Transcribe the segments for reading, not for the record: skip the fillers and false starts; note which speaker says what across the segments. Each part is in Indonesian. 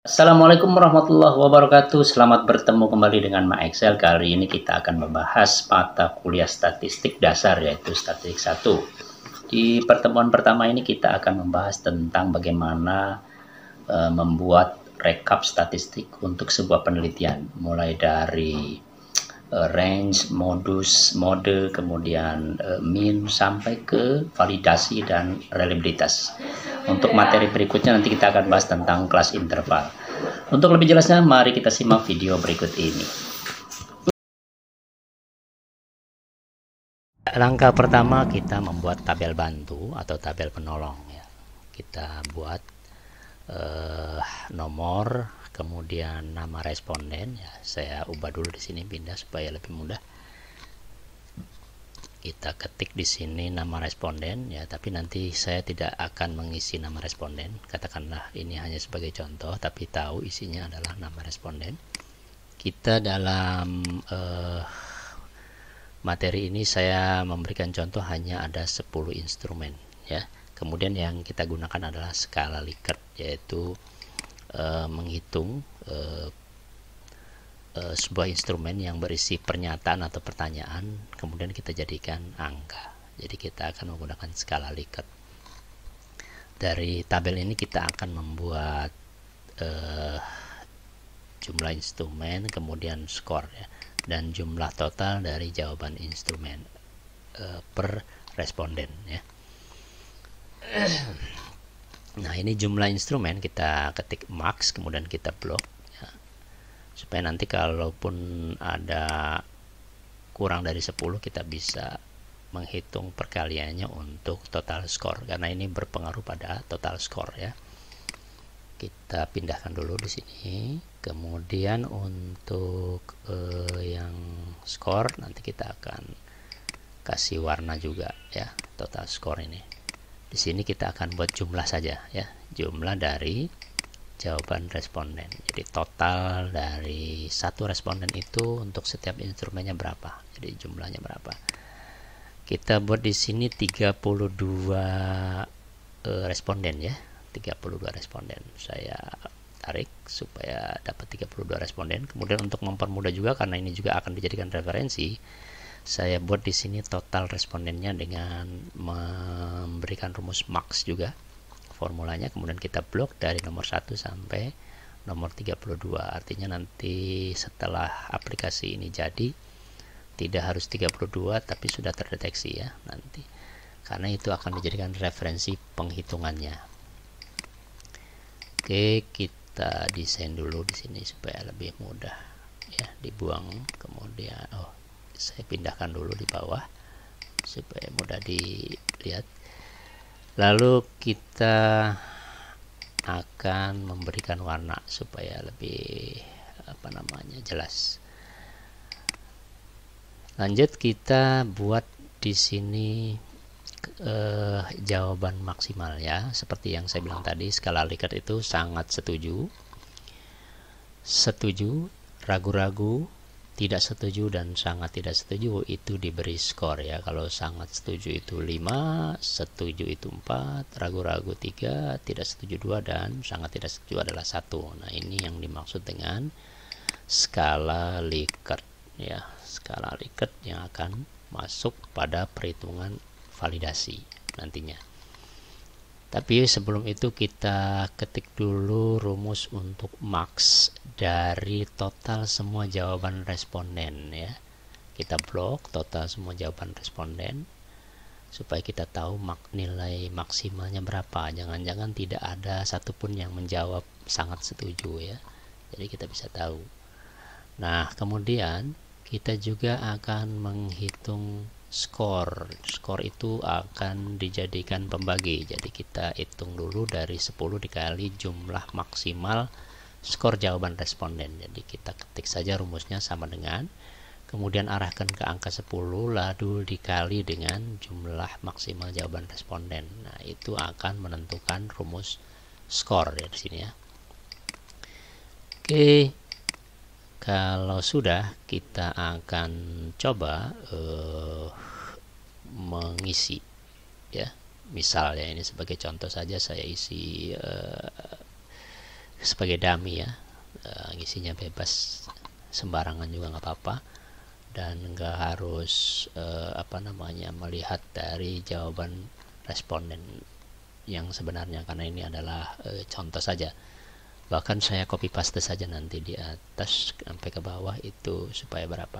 Speaker 1: Assalamualaikum warahmatullahi wabarakatuh. Selamat bertemu kembali dengan Ma Excel. Kali ini kita akan membahas mata kuliah statistik dasar, yaitu statistik 1. Di pertemuan pertama ini kita akan membahas tentang bagaimana membuat rekap statistik untuk sebuah penelitian, mulai dari range, modus, mode, kemudian mean, sampai ke validasi dan reliabilitas. Untuk materi berikutnya nanti kita akan bahas tentang kelas interval. Untuk lebih jelasnya, mari kita simak video berikut ini. Langkah pertama, kita membuat tabel bantu atau tabel penolong ya. Kita buat nomor, kemudian nama responden ya. Saya ubah dulu di sini, pindah supaya lebih mudah. Kita ketik di sini nama responden ya, tapi nanti saya tidak akan mengisi nama responden. Katakanlah ini hanya sebagai contoh, tapi tahu isinya adalah nama responden. Kita dalam materi ini saya memberikan contoh hanya ada 10 instrumen ya. Kemudian yang kita gunakan adalah skala Likert, yaitu menghitung sebuah instrumen yang berisi pernyataan atau pertanyaan, kemudian kita jadikan angka. Jadi kita akan menggunakan skala Likert. Dari tabel ini kita akan membuat jumlah instrumen, kemudian skor ya, dan jumlah total dari jawaban instrumen per responden ya. Nah, ini jumlah instrumen, kita ketik max, kemudian kita blok ya, supaya nanti kalaupun ada kurang dari 10 kita bisa menghitung perkaliannya untuk total skor, karena ini berpengaruh pada total skor ya. Kita pindahkan dulu di sini. Kemudian untuk yang skor nanti kita akan kasih warna juga ya, total skor ini. Di sini kita akan buat jumlah saja ya, jumlah dari jawaban responden. Jadi total dari satu responden itu untuk setiap instrumennya berapa. Jadi jumlahnya berapa. Kita buat di sini 32 responden ya. 32 responden. Saya tarik supaya dapat 32 responden. Kemudian untuk mempermudah juga, karena ini juga akan dijadikan referensi, saya buat di sini total respondennya dengan memberikan rumus max juga formulanya. Kemudian kita blok dari nomor 1 sampai nomor 32. Artinya nanti setelah aplikasi ini jadi, tidak harus 32 tapi sudah terdeteksi ya nanti, karena itu akan dijadikan referensi penghitungannya. Oke, kita desain dulu di sini supaya lebih mudah ya, dibuang. Kemudian saya pindahkan dulu di bawah supaya mudah dilihat. Lalu kita akan memberikan warna supaya lebih jelas. Lanjut, kita buat di sini jawaban maksimal ya. Seperti yang saya bilang tadi, skala Likert itu sangat setuju, ragu-ragu, tidak setuju, dan sangat tidak setuju itu diberi skor ya. Kalau sangat setuju itu 5, setuju itu 4, ragu-ragu 3, tidak setuju 2, dan sangat tidak setuju adalah 1. Nah, ini yang dimaksud dengan skala Likert ya, skala Likert yang akan masuk pada perhitungan validasi nantinya. Tapi sebelum itu kita ketik dulu rumus untuk max dari total semua jawaban responden ya. Kita blok total semua jawaban responden supaya kita tahu nilai maksimalnya berapa. Jangan-jangan tidak ada satupun yang menjawab sangat setuju ya. Jadi kita bisa tahu. Nah, kemudian kita juga akan menghitung skor. Skor itu akan dijadikan pembagi. Jadi kita hitung dulu dari 10 dikali jumlah maksimal skor jawaban responden. Jadi kita ketik saja rumusnya sama dengan, kemudian arahkan ke angka 10 lalu dikali dengan jumlah maksimal jawaban responden. Nah, itu akan menentukan rumus skor ya di sini ya. Oke. Kalau sudah, kita akan coba mengisi ya. Misalnya ini sebagai contoh saja, saya isi sebagai dummy ya, ngisinya bebas sembarangan juga nggak apa-apa, dan nggak harus melihat dari jawaban responden yang sebenarnya, karena ini adalah contoh saja. Bahkan saya copy paste saja nanti di atas sampai ke bawah itu supaya berapa.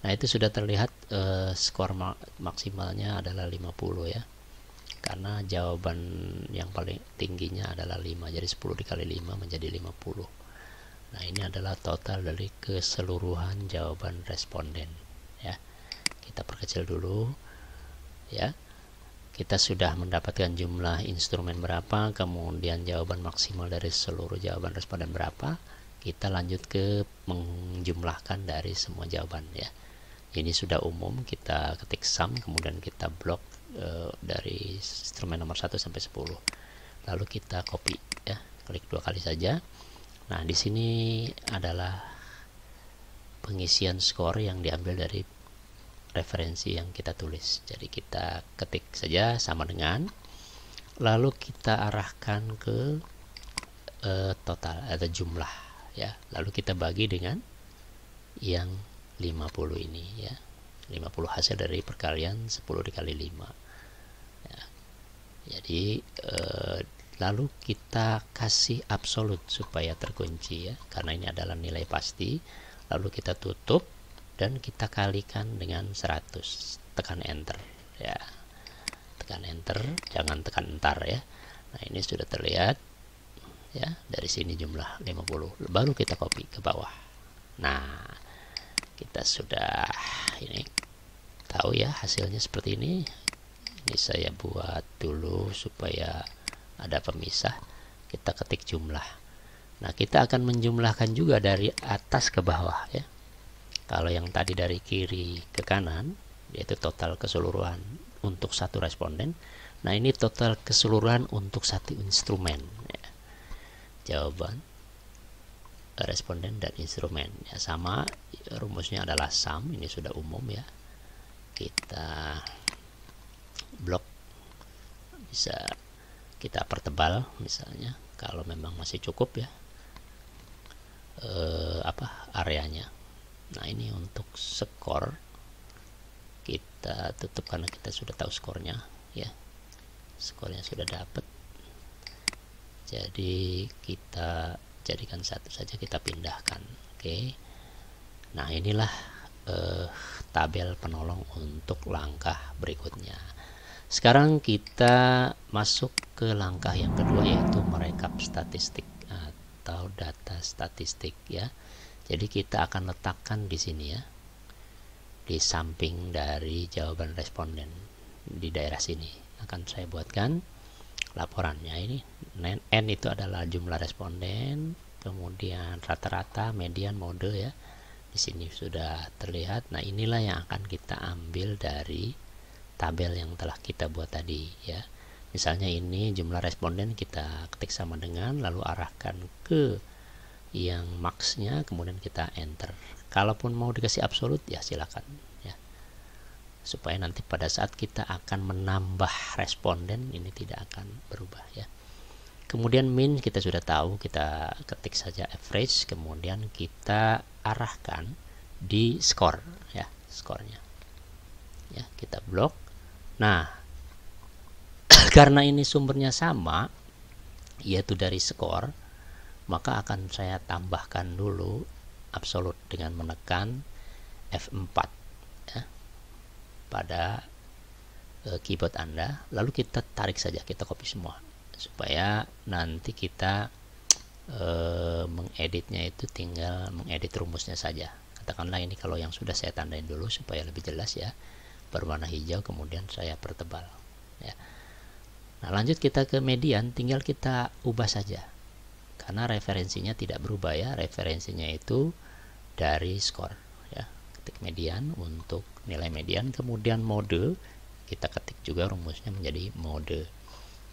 Speaker 1: Nah itu sudah terlihat skor maksimalnya adalah 50 ya, karena jawaban yang paling tingginya adalah 5, jadi 10 dikali 5 menjadi 50. Nah ini adalah total dari keseluruhan jawaban responden ya. Kita perkecil dulu ya. Kita sudah mendapatkan jumlah instrumen berapa, kemudian jawaban maksimal dari seluruh jawaban responden berapa. Kita lanjut ke menjumlahkan dari semua jawaban ya. Ini sudah umum, kita ketik sum, kemudian kita blok dari instrumen nomor 1 sampai 10. Lalu kita copy ya, klik 2 kali saja. Nah, di sini adalah pengisian skor yang diambil dari referensi yang kita tulis. Jadi kita ketik saja sama dengan, lalu kita arahkan ke total atau jumlah ya. Lalu kita bagi dengan yang 50 ini ya. 50 hasil dari perkalian 10 dikali 5 ya. Jadi lalu kita kasih absolut supaya terkunci ya, karena ini adalah nilai pasti. Lalu kita tutup dan kita kalikan dengan 100. Tekan enter ya, tekan enter, jangan tekan entar ya. Nah ini sudah terlihat ya, dari sini jumlah 50. Baru kita copy ke bawah. Nah kita sudah ini tahu ya hasilnya seperti ini. Ini saya buat dulu supaya ada pemisah. Kita ketik jumlah. Nah kita akan menjumlahkan juga dari atas ke bawah ya. Kalau yang tadi dari kiri ke kanan yaitu total keseluruhan untuk satu responden. Nah ini total keseluruhan untuk satu instrumen ya. Jawaban, responden dan instrumen ya, sama rumusnya adalah sum. Ini sudah umum ya. Kita blok, bisa kita pertebal misalnya kalau memang masih cukup ya areanya. Nah ini untuk skor kita tutup karena kita sudah tahu skornya ya, skornya sudah dapat. Jadi kita jadikan satu saja, kita pindahkan. Oke. Nah inilah tabel penolong untuk langkah berikutnya. Sekarang kita masuk ke langkah yang kedua, yaitu merekap statistik atau data statistik ya. Jadi kita akan letakkan di sini ya, di samping dari jawaban responden di daerah sini. Akan saya buatkan laporannya. Ini N itu adalah jumlah responden, kemudian rata-rata, median, mode ya. Di sini sudah terlihat. Nah inilah yang akan kita ambil dari tabel yang telah kita buat tadi ya. Misalnya ini jumlah responden, kita ketik sama dengan, lalu arahkan ke yang max-nya, kemudian kita enter. Kalaupun mau dikasih absolut ya silakan ya, supaya nanti pada saat kita akan menambah responden ini tidak akan berubah ya. Kemudian min kita sudah tahu, kita ketik saja average, kemudian kita arahkan di skor ya, skornya ya, kita blok. Nah karena ini sumbernya sama yaitu dari skor, maka akan saya tambahkan dulu absolut dengan menekan F4 ya, pada keyboard Anda. Lalu kita tarik saja, kita copy semua supaya nanti kita mengeditnya itu tinggal mengedit rumusnya saja. Katakanlah ini kalau yang sudah saya tandain dulu supaya lebih jelas ya, berwarna hijau, kemudian saya pertebal ya. Nah lanjut kita ke median, tinggal kita ubah saja karena referensinya tidak berubah ya, referensinya itu dari skor ya. Ketik median untuk nilai median, kemudian mode kita ketik juga rumusnya menjadi mode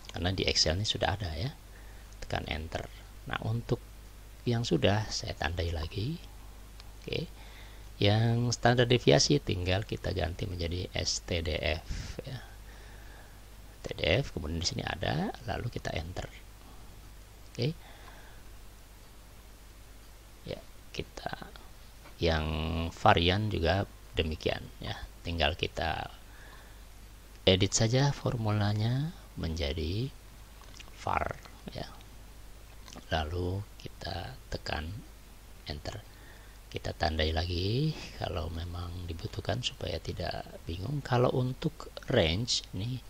Speaker 1: karena di Excel ini sudah ada ya, tekan enter. Nah untuk yang sudah saya tandai lagi. Oke, yang standar deviasi tinggal kita ganti menjadi STDF ya, TDF, kemudian di sini ada, lalu kita enter. Oke. kita yang varian juga demikian ya, tinggal kita edit saja formulanya menjadi var ya, lalu kita tekan enter, kita tandai lagi kalau memang dibutuhkan supaya tidak bingung. Kalau untuk range ini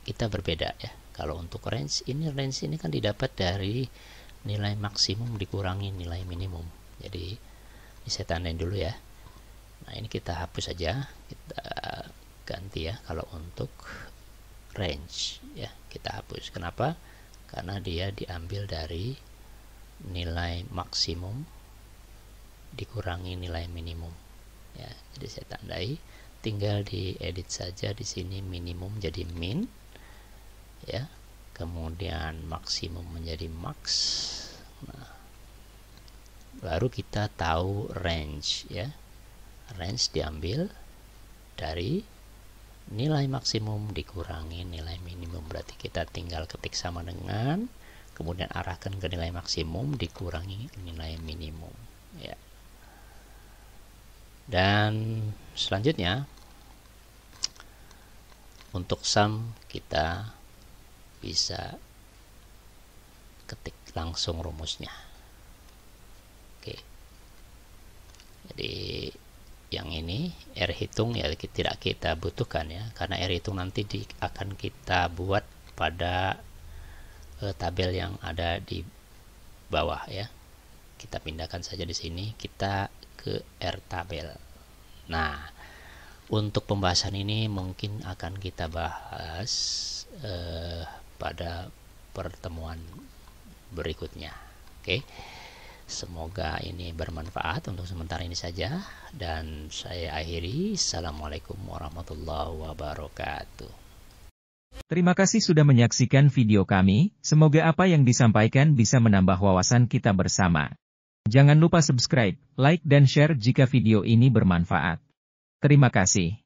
Speaker 1: kita berbeda ya, kalau untuk range ini kan didapat dari nilai maksimum dikurangi nilai minimum. Jadi ini saya tandain dulu ya. Nah ini kita hapus saja, kita ganti ya. Kalau untuk range ya kita hapus. Kenapa? Karena dia diambil dari nilai maksimum dikurangi nilai minimum ya. Jadi saya tandai, tinggal diedit saja di sini, minimum jadi min ya, kemudian maksimum menjadi max. Nah, baru kita tahu range ya. Range diambil dari nilai maksimum dikurangi nilai minimum, berarti kita tinggal ketik sama dengan, kemudian arahkan ke nilai maksimum dikurangi nilai minimum ya. Dan selanjutnya untuk sum kita bisa ketik langsung rumusnya. Oke, jadi yang ini R hitung ya tidak kita butuhkan ya, karena R hitung nanti akan kita buat pada tabel yang ada di bawah ya. Kita pindahkan saja di sini, kita ke R tabel. Nah, untuk pembahasan ini mungkin akan kita bahas pada pertemuan berikutnya. Oke. Semoga ini bermanfaat. Untuk sementara ini saja dan saya akhiri. Assalamualaikum warahmatullahi wabarakatuh.
Speaker 2: Terima kasih sudah menyaksikan video kami. Semoga apa yang disampaikan bisa menambah wawasan kita bersama. Jangan lupa subscribe, like dan share jika video ini bermanfaat. Terima kasih.